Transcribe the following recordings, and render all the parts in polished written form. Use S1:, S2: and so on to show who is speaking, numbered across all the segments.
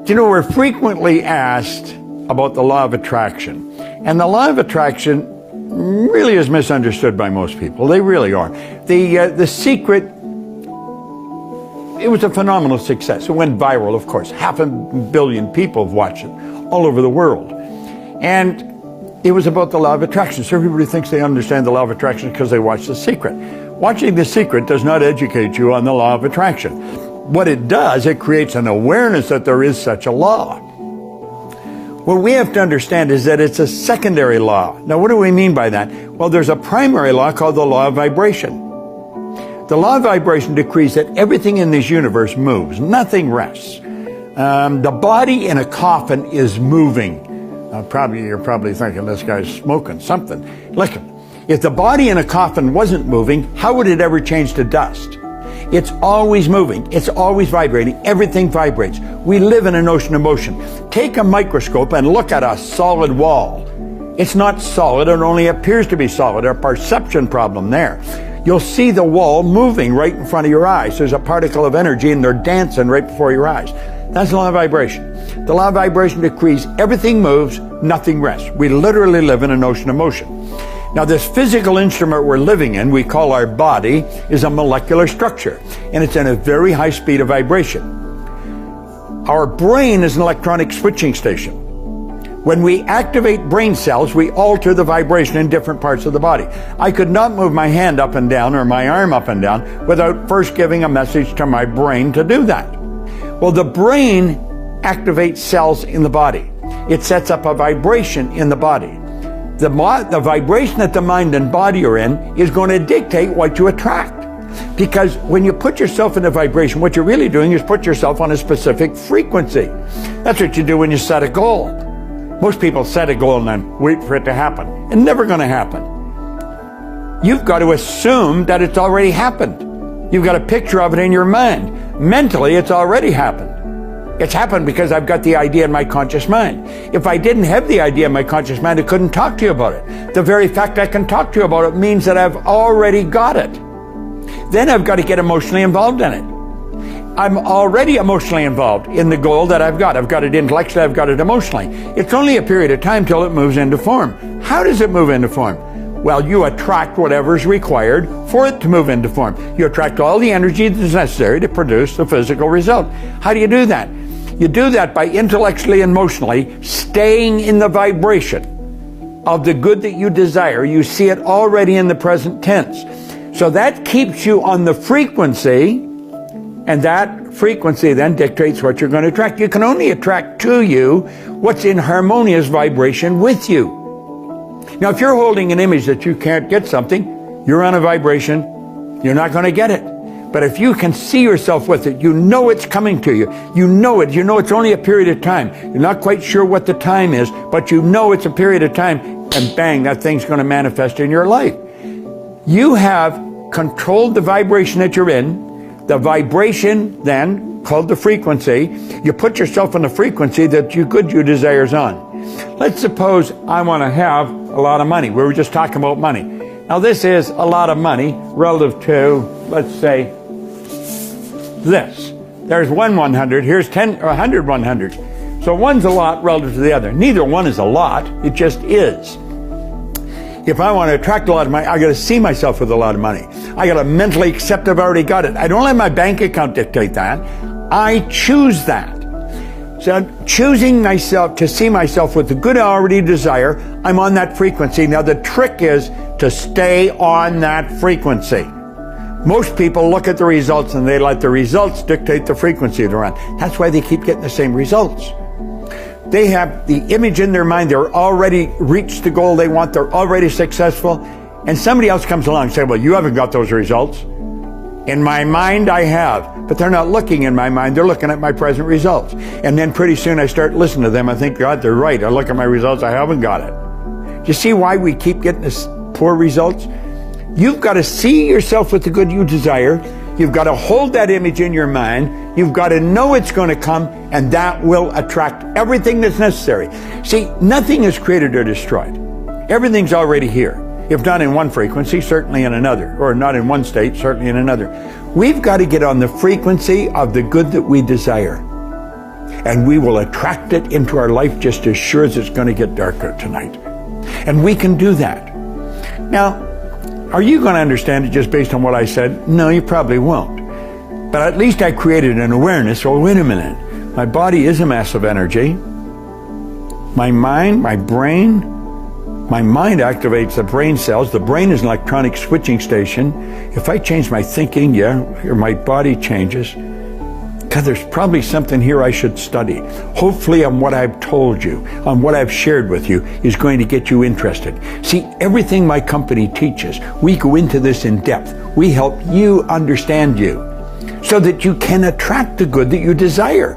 S1: You know, we're frequently asked about the law of attraction. And the law of attraction really is misunderstood by most people. They really are. The secret, it was a phenomenal success. It went viral, of course. 500 million people have watched it all over the world. And it was about the law of attraction. So everybody thinks they understand the law of attraction because they watch The Secret. Watching The Secret does not educate you on the law of attraction. What it does, it creates an awareness that there is such a law. What we have to understand is that it's a secondary law. Now, what do we mean by that? Well, there's a primary law called the law of vibration. The law of vibration decrees that everything in this universe moves. Nothing rests. The body in a coffin is moving. You're probably thinking this guy's smoking something. Listen, if the body in a coffin wasn't moving, how would it ever change to dust? It's always moving. It's always vibrating. Everything vibrates. We live in an ocean of motion. Take a microscope and look at a solid wall. It's not solid. It only appears to be solid. A perception problem there. You'll see the wall moving right in front of your eyes. There's a particle of energy and they're dancing right before your eyes. That's the law of vibration. The law of vibration decrees everything moves, nothing rests. We literally live in an ocean of motion. Now, this physical instrument we're living in, we call our body, is a molecular structure, and it's in a very high speed of vibration. Our brain is an electronic switching station. When we activate brain cells, we alter the vibration in different parts of the body. I could not move my hand up and down or my arm up and down without first giving a message to my brain to do that. Well, the brain activates cells in the body. It sets up a vibration in the body. The vibration that the mind and body are in is going to dictate what you attract. Because when you put yourself in a vibration, what you're really doing is put yourself on a specific frequency. That's what you do when you set a goal. Most people set a goal and then wait for it to happen. It's never going to happen. You've got to assume that it's already happened. You've got a picture of it in your mind. Mentally, it's already happened. It's happened because I've got the idea in my conscious mind. If I didn't have the idea in my conscious mind, I couldn't talk to you about it. The very fact I can talk to you about it means that I've already got it. Then I've got to get emotionally involved in it. I'm already emotionally involved in the goal that I've got. I've got it intellectually, I've got it emotionally. It's only a period of time till it moves into form. How does it move into form? Well, you attract whatever's required for it to move into form. You attract all the energy that's necessary to produce the physical result. How do you do that? You do that by intellectually and emotionally staying in the vibration of the good that you desire. You see it already in the present tense. So that keeps you on the frequency, and that frequency then dictates what you're going to attract. You can only attract to you what's in harmonious vibration with you. Now, if you're holding an image that you can't get something, you're on a vibration, you're not going to get it. But if you can see yourself with it, you know it's coming to you. You know it. You know it's only a period of time. You're not quite sure what the time is, but you know it's a period of time, and bang, that thing's going to manifest in your life. You have controlled the vibration that you're in. The vibration then, called the frequency, you put yourself on the frequency that you desire is on. Let's suppose I want to have a lot of money. We were just talking about money. Now, this is a lot of money relative to, let's say, this. There's 100, here's 10 or 100 100s. So one's a lot relative to the other. Neither one is a lot, it just is. If I want to attract a lot of money, I got to see myself with a lot of money. I got to mentally accept I've already got it. I don't let my bank account dictate that. I choose that. So I'm choosing myself to see myself with the good I already desire. I'm on that frequency. Now the trick is to stay on that frequency. Most people look at the results and they let the results dictate the frequency they're on. That's why they keep getting the same results. They have the image in their mind. They're already reached the goal they want. They're already successful. And somebody else comes along and says, well, you haven't got those results. In my mind, I have. But they're not looking in my mind. They're looking at my present results. And then pretty soon I start listening to them. I think, God, they're right. I look at my results. I haven't got it. Do you see why we keep getting this poor results? You've got to see yourself with the good you desire. You've got to hold that image in your mind. You've got to know it's going to come, and that will attract everything that's necessary. See, nothing is created or destroyed. Everything's already here. If not in one frequency, certainly in another. Or not in one state, certainly in another. We've got to get on the frequency of the good that we desire. and we will attract it into our life just as sure as it's going to get darker tonight. And we can do that. Now, are you going to understand it just based on what I said? No, you probably won't. But at least I created an awareness. Oh, wait a minute. My body is a mass of energy. My mind, my brain, my mind activates the brain cells. The brain is an electronic switching station. If I change my thinking, or my body changes. God, there's probably something here I should study. Hopefully on what I've told you, on what I've shared with you, is going to get you interested. See, everything my company teaches, we go into this in depth. We help you understand you so that you can attract the good that you desire.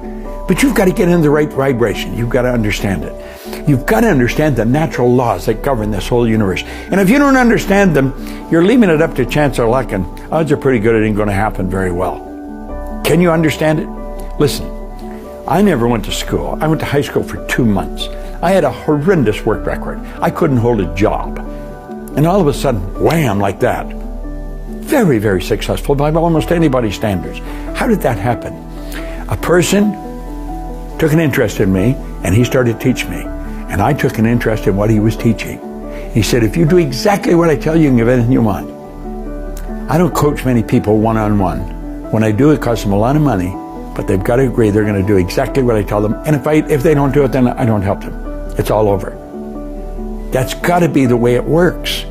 S1: But you've got to get in the right vibration. You've got to understand it. You've got to understand the natural laws that govern this whole universe. And if you don't understand them, you're leaving it up to chance or luck, and odds are pretty good it ain't going to happen very well. Can you understand it? Listen, I never went to school. I went to high school for 2 months. I had a horrendous work record. I couldn't hold a job. And all of a sudden, wham, like that. Very, very successful by almost anybody's standards. How did that happen? A person took an interest in me, and he started to teach me. And I took an interest in what he was teaching. He said, if you do exactly what I tell you, you can get anything you want. I don't coach many people one-on-one. When I do, it costs them a lot of money, but they've got to agree they're going to do exactly what I tell them. And if they don't do it, then I don't help them. It's all over. That's got to be the way it works.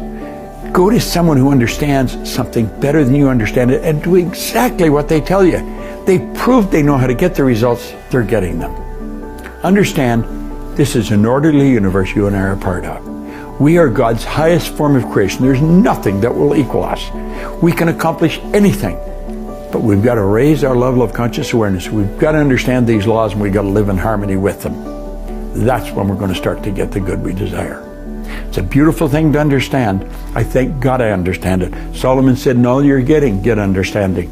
S1: Go to someone who understands something better than you understand it and do exactly what they tell you. They've proved they know how to get the results. They're getting them. Understand, this is an orderly universe you and I are a part of. We are God's highest form of creation. There's nothing that will equal us. We can accomplish anything. But we've got to raise our level of conscious awareness. We've got to understand these laws, and we've got to live in harmony with them. That's when we're going to start to get the good we desire. It's a beautiful thing to understand. I thank God I understand it. Solomon said, in all you're getting, get understanding.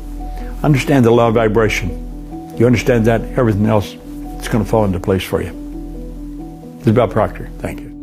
S1: Understand the law of vibration. You understand that, everything else, it's going to fall into place for you. This is Bob Proctor. Thank you.